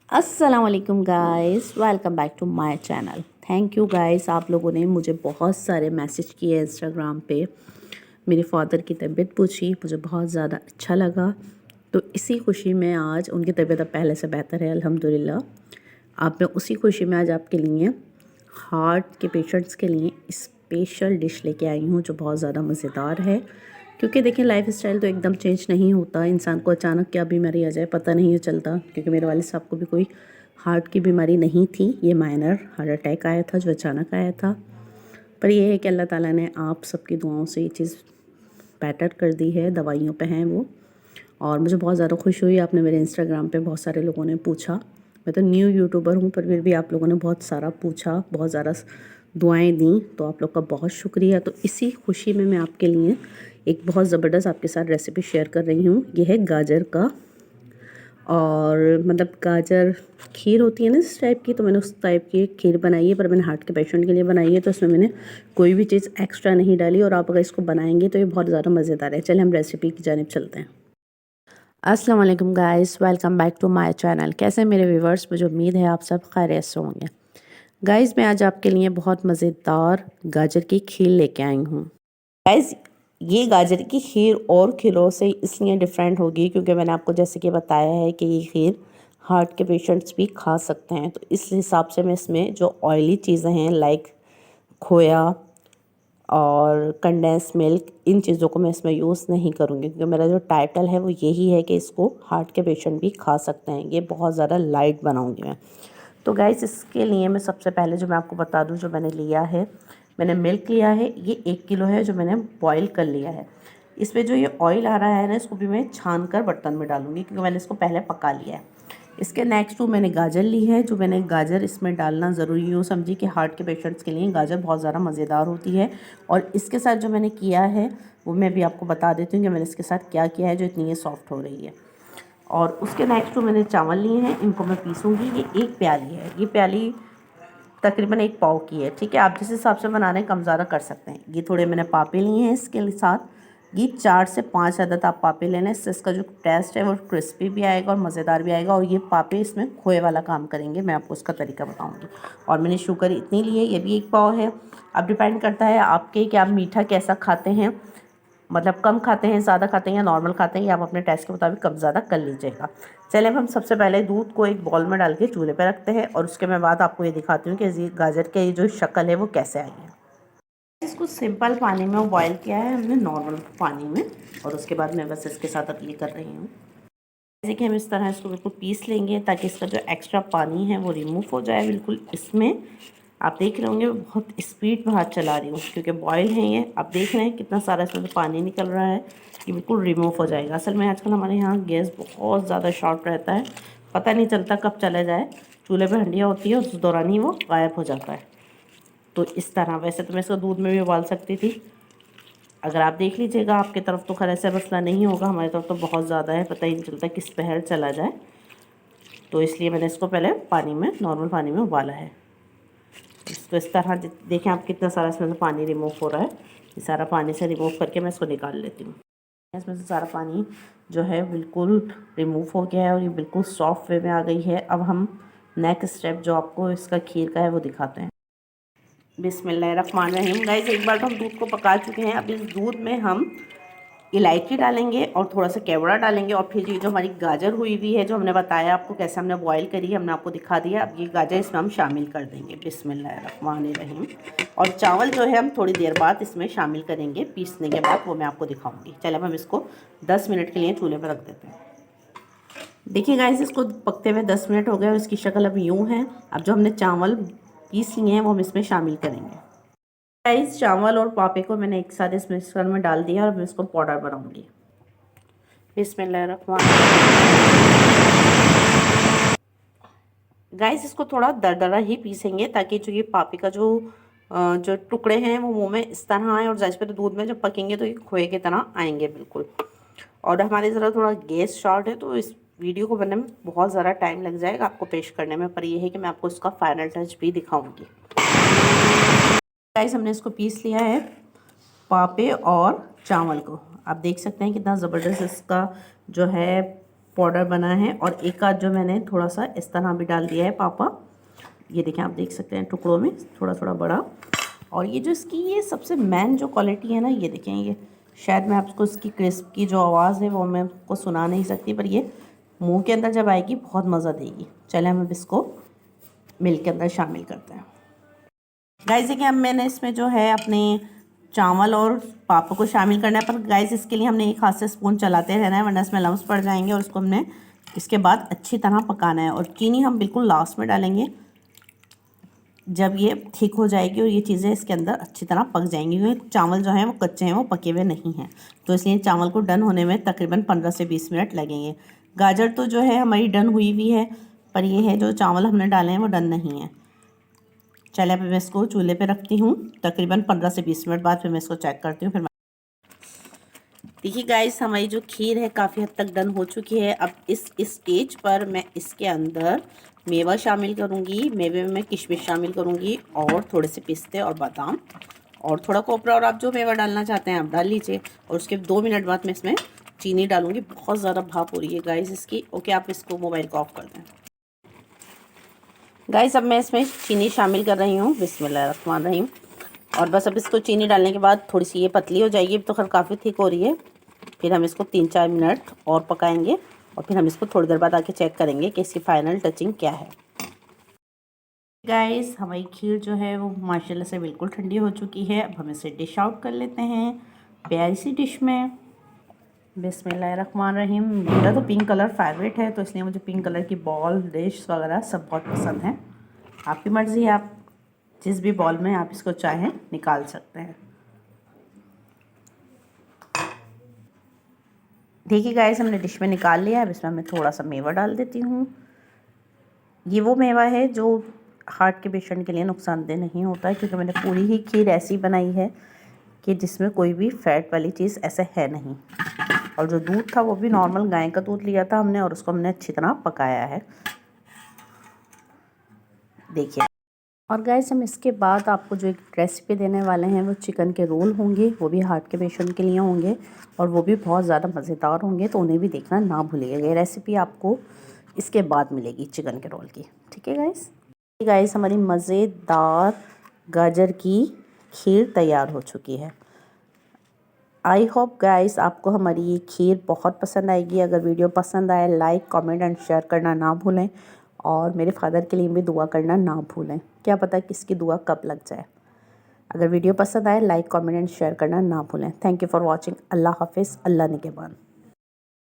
अस्सलाम वालेकुम guys, welcome back to my channel. Thank you guys, आप लोगों ने मुझे बहुत सारे मैसेज किए इंस्टाग्राम पे। मेरे फादर की तबीयत पूछी, मुझे बहुत ज़्यादा अच्छा लगा। तो इसी खुशी में आज उनकी तबीयत अब पहले से बेहतर है अल्हम्दुलिल्लाह। अब मैं उसी खुशी में आज आपके लिए हार्ट के पेशेंट्स के लिए स्पेशल डिश लेके आई हूँ जो बहुत ज़्यादा मज़ेदार है। क्योंकि देखिए लाइफ स्टाइल तो एकदम चेंज नहीं होता, इंसान को अचानक क्या बीमारी आ जाए पता नहीं चलता। क्योंकि मेरे वालिद साहब को भी कोई हार्ट की बीमारी नहीं थी, ये माइनर हार्ट अटैक आया था जो अचानक आया था। पर यह है कि अल्लाह ताला ने आप सबकी दुआओं से ये चीज़ बेटर कर दी है, दवाइयों पे हैं वो। और मुझे बहुत ज़्यादा खुशी हुई, आपने मेरे इंस्टाग्राम पे बहुत सारे लोगों ने पूछा। मैं तो न्यू यूट्यूबर हूँ पर फिर भी आप लोगों ने बहुत सारा पूछा, बहुत ज़्यादा दुआएं दी, तो आप लोग का बहुत शुक्रिया। तो इसी खुशी में मैं आपके लिए एक बहुत ज़बरदस्त आपके साथ रेसिपी शेयर कर रही हूँ। ये है गाजर का, और मतलब गाजर खीर होती है ना इस टाइप की, तो मैंने उस टाइप की खीर बनाई है, पर मैंने हार्ट के पेशेंट के लिए बनाई है। तो इसमें मैंने कोई भी चीज़ एक्स्ट्रा नहीं डाली, और आप अगर इसको बनाएंगे तो ये बहुत ज़्यादा मज़ेदार है। चलिए हम रेसिपी की जानिब चलते हैं। अस्सलाम वालेकुम guys, welcome back to my channel. कैसे मेरे व्यूवर्स, मुझे उम्मीद है आप सब खैरियत से होंगे। गाइस मैं आज आपके लिए बहुत मज़ेदार गाजर की खीर लेके आई हूँ। गाइस ये गाजर की खीर और खीरों से इसलिए डिफरेंट होगी क्योंकि मैंने आपको जैसे कि बताया है कि ये खीर हार्ट के पेशेंट्स भी खा सकते हैं। तो इस हिसाब से मैं इसमें जो ऑयली चीज़ें हैं लाइक खोया और कंडेंस मिल्क, इन चीज़ों को मैं इसमें यूज़ नहीं करूँगी, क्योंकि मेरा जो टाइटल है वो यही है कि इसको हार्ट के पेशेंट भी खा सकते हैं। ये बहुत ज़्यादा लाइट बनाऊँगी मैं। तो गाइस इसके लिए मैं सबसे पहले जो मैं आपको बता दूँ, जो मैंने लिया है, मैंने मिल्क लिया है, ये 1 किलो है जो मैंने बॉईल कर लिया है। इसमें जो ये ऑयल आ रहा है ना, इसको भी मैं छान कर बर्तन में डालूँगी क्योंकि मैंने इसको पहले पका लिया है। इसके नेक्स्ट मैंने गाजर ली है, जो मैंने गाजर इसमें डालना ज़रूरी यूँ समझी कि हार्ट के पेशेंट्स के लिए गाजर बहुत ज़्यादा मज़ेदार होती है। और इसके साथ जो मैंने किया है वो मैं भी आपको बता देती हूँ कि मैंने इसके साथ क्या किया है जो इतनी ये सॉफ्ट हो रही है। और उसके नेक्स्ट मैंने चावल लिए हैं, इनको मैं पीसूँगी। ये 1 प्याली है, ये प्याली तकरीबन 1 पाव की है, ठीक है। आप जिस हिसाब से बना रहे हैं कम ज़्यादा कर सकते हैं। ये थोड़े मैंने पापे लिए हैं इसके साथ, ये 4 से 5 अदद आप पापे लेना। इससे इसका जो टेस्ट है वो क्रिस्पी भी आएगा और मज़ेदार भी आएगा। और ये पापे इसमें खोए वाला काम करेंगे, मैं आपको उसका तरीका बताऊँगी। और मैंने शुगर इतनी ली है, ये भी 1 पाव है। अब डिपेंड करता है आपके कि आप मीठा कैसा खाते हैं, मतलब कम खाते हैं, ज़्यादा खाते हैं या नॉर्मल खाते हैं, या आप अपने टेस्ट के मुताबिक कम ज़्यादा कर लीजिएगा। चलिए अब हम सबसे पहले दूध को एक बॉल में डाल के चूल्हे पे रखते हैं, और उसके मैं बाद आपको ये दिखाती हूँ कि गाजर के जो शक्ल है वो कैसे आई है। इसको सिंपल पानी में बॉयल किया है हमने, नॉर्मल पानी में, और उसके बाद मैं बस इसके साथ अब ये कर रही हूँ। जैसे कि हम इस तरह इसको बिल्कुल पीस लेंगे ताकि इसका जो एक्स्ट्रा पानी है वो रिमूव हो जाए बिल्कुल। इसमें आप देख रहे होंगे बहुत स्पीड में हाथ चला रही हूँ क्योंकि बॉयल है ये। आप देख रहे हैं कितना सारा इसमें से पानी निकल रहा है, ये बिल्कुल रिमूव हो जाएगा। असल में आजकल हमारे यहाँ गैस बहुत ज़्यादा शॉर्ट रहता है, पता नहीं चलता कब चला जाए। चूल्हे पर हंडिया होती है, उस दौरान ही वो गायब हो जाता है। तो इस तरह, वैसे तो मैं इसको दूध में भी उबाल सकती थी, अगर आप देख लीजिएगा आपकी तरफ तो खैर ऐसा मसला नहीं होगा, हमारी तरफ तो बहुत ज़्यादा है, पता ही नहीं चलता किस पहर चला जाए। तो इसलिए मैंने इसको पहले पानी में, नॉर्मल पानी में उबाला है। इसको इस तरह देखें आप कितना सारा इसमें से पानी रिमूव हो रहा है। ये सारा पानी से रिमूव करके मैं इसको निकाल लेती हूँ। इसमें से सारा पानी जो है बिल्कुल रिमूव हो गया है और ये बिल्कुल सॉफ्ट वे में आ गई है। अब हम नेक्स्ट स्टेप जो आपको इसका खीर का है वो दिखाते हैं। बिस्मिल्लाहिर्रहमानिर्रहीम। गाइस एक बार तो हम दूध को पका चुके हैं, अब इस दूध में हम इलायची डालेंगे और थोड़ा सा केवड़ा डालेंगे, और फिर ये जो हमारी गाजर हुई हुई है, जो हमने बताया आपको कैसे हमने बॉईल करी है, हमने आपको दिखा दिया। अब ये गाजर इसमें हम शामिल कर देंगे, बिस्मिल्लाहिर्रहमानिर्रहीम। और चावल जो है हम थोड़ी देर बाद इसमें शामिल करेंगे, पीसने के बाद वो मैं आपको दिखाऊंगी। चलिए अब हम इसको 10 मिनट के लिए चूल्हे पर रख देते हैं। देखिए गाइस इसको पकते हुए 10 मिनट हो गए और इसकी शक्ल अब यूँ है। अब जो हमने चावल पीस लिए हैं वो हम इसमें शामिल करेंगे। गाइस चावल और पापे को मैंने एक साथ इस मिक्सर में डाल दिया और मैं इसको पाउडर बनाऊंगी। गाइस इसको थोड़ा दरदरा ही पीसेंगे ताकि जो ये पापे का जो टुकड़े हैं वो मुंह में इस तरह आए, और जैसे दूध में जब पकेंगे तो ये खोए की तरह आएंगे बिल्कुल। और हमारे ज़रा थोड़ा गैस शॉर्ट है तो इस वीडियो को बनने में बहुत ज़्यादा टाइम लग जाएगा आपको पेश करने में, पर यह है कि मैं आपको इसका फाइनल टच भी दिखाऊंगी। गाइस हमने इसको पीस लिया है, पापे और चावल को। आप देख सकते हैं कितना ज़बरदस्त इसका जो है पाउडर बना है और एक आध जो मैंने थोड़ा सा इस तरह भी डाल दिया है पापा। ये देखें, आप देख सकते हैं टुकड़ों में थोड़ा थोड़ा बड़ा। और ये जो इसकी ये सबसे मेन जो क्वालिटी है ना, ये देखें, ये शायद मैं आपको इसकी क्रिस्प की जो आवाज़ है वो मैं आपको सुना नहीं सकती, पर ये मुंह के अंदर जब आएगी बहुत मज़ा देगी। चलें हम अब इसको मिल्क के अंदर शामिल करते हैं। गाइस देखिए, अब मैंने इसमें जो है अपने चावल और पापा को शामिल करना है, पर गाइस इसके लिए हमने एक हाथ से स्पून चलाते रहना है, वरना इसमें लम्स पड़ जाएंगे। और उसको हमने इसके बाद अच्छी तरह पकाना है। और चीनी हम बिल्कुल लास्ट में डालेंगे जब ये ठीक हो जाएगी और ये चीज़ें इसके अंदर अच्छी तरह पक जाएंगी, क्योंकि चावल जो हैं वो कच्चे हैं, वो पके हुए नहीं हैं। तो इसलिए चावल को डन होने में तकरीबन 15 से 20 मिनट लगेंगे। गाजर तो जो है हमारी डन हुई भी है, पर ये है जो चावल हमने डाले हैं वो डन नहीं है। चले अब मैं इसको चूल्हे पे रखती हूँ। तकरीबन 15 से 20 मिनट बाद फिर मैं इसको चेक करती हूँ। फिर देखिए गाइस, हमारी जो खीर है काफ़ी हद तक डन हो चुकी है। अब इस स्टेज पर मैं इसके अंदर मेवा शामिल करूँगी। मेवे में मैं किशमिश शामिल करूँगी और थोड़े से पिस्ते और बादाम और थोड़ा कोपरा, और आप जो मेवा डालना चाहते हैं आप डाल लीजिए। और उसके 2 मिनट बाद मैं इसमें चीनी डालूँगी। बहुत ज़्यादा भाप हो रही है गाइस इसकी। ओके, आप इसको मोबाइल को ऑफ कर दें। गाइस अब मैं इसमें चीनी शामिल कर रही हूँ। बिस्मिल्लाहिर्रहमानिर्रहीम। और बस अब इसको चीनी डालने के बाद थोड़ी सी ये पतली हो जाएगी। अब तो खैर काफ़ी थिक हो रही है। फिर हम इसको 3-4 मिनट और पकाएंगे और फिर हम इसको थोड़ी देर बाद आके चेक करेंगे कि इसकी फ़ाइनल टचिंग क्या है। गाइस हमारी खीर जो है वो माशाल्लाह से बिल्कुल ठंडी हो चुकी है। अब हम इसे डिश आउट कर लेते हैं प्यारी सी डिश में। बिस्मिल्लाहिर्रहमानिर्रहीम। मेरा तो पिंक कलर फेवरेट है, तो इसलिए मुझे पिंक कलर की बॉल, डिश वगैरह सब बहुत पसंद है। आपकी मर्ज़ी है, आप जिस भी बॉल में आप इसको चाहें निकाल सकते हैं। देखिए गाइस, हमने डिश में निकाल लिया है। अब इसमें मैं थोड़ा सा मेवा डाल देती हूँ। ये वो मेवा है जो हार्ट के पेशेंट के लिए नुकसानदेह नहीं होता है, क्योंकि मैंने पूरी ही खीर ऐसी बनाई है कि जिसमें कोई भी फैट वाली चीज़ ऐसे है नहीं। और जो दूध था वो भी नॉर्मल गाय का दूध लिया था हमने और उसको हमने अच्छी तरह पकाया है। देखिए, और गाइस हम इसके बाद आपको जो एक रेसिपी देने वाले हैं वो चिकन के रोल होंगे। वो भी हार्ट के पेशेंट के लिए होंगे और वो भी बहुत ज़्यादा मज़ेदार होंगे, तो उन्हें भी देखना ना भूलिएगा। ये रेसिपी आपको इसके बाद मिलेगी चिकन के रोल की। ठीक है गाइस, हमारी मज़ेदार गाजर की खीर तैयार हो चुकी है। आई होप गाइस आपको हमारी ये खीर बहुत पसंद आएगी। अगर वीडियो पसंद आए, लाइक, कमेंट एंड शेयर करना ना भूलें। और मेरे फादर के लिए भी दुआ करना ना भूलें। क्या पता किसकी दुआ कब लग जाए। अगर वीडियो पसंद आए, लाइक, कमेंट एंड शेयर करना ना भूलें। Thank you for watching. अल्लाह हाफिज़। अल्लाह निगहबान।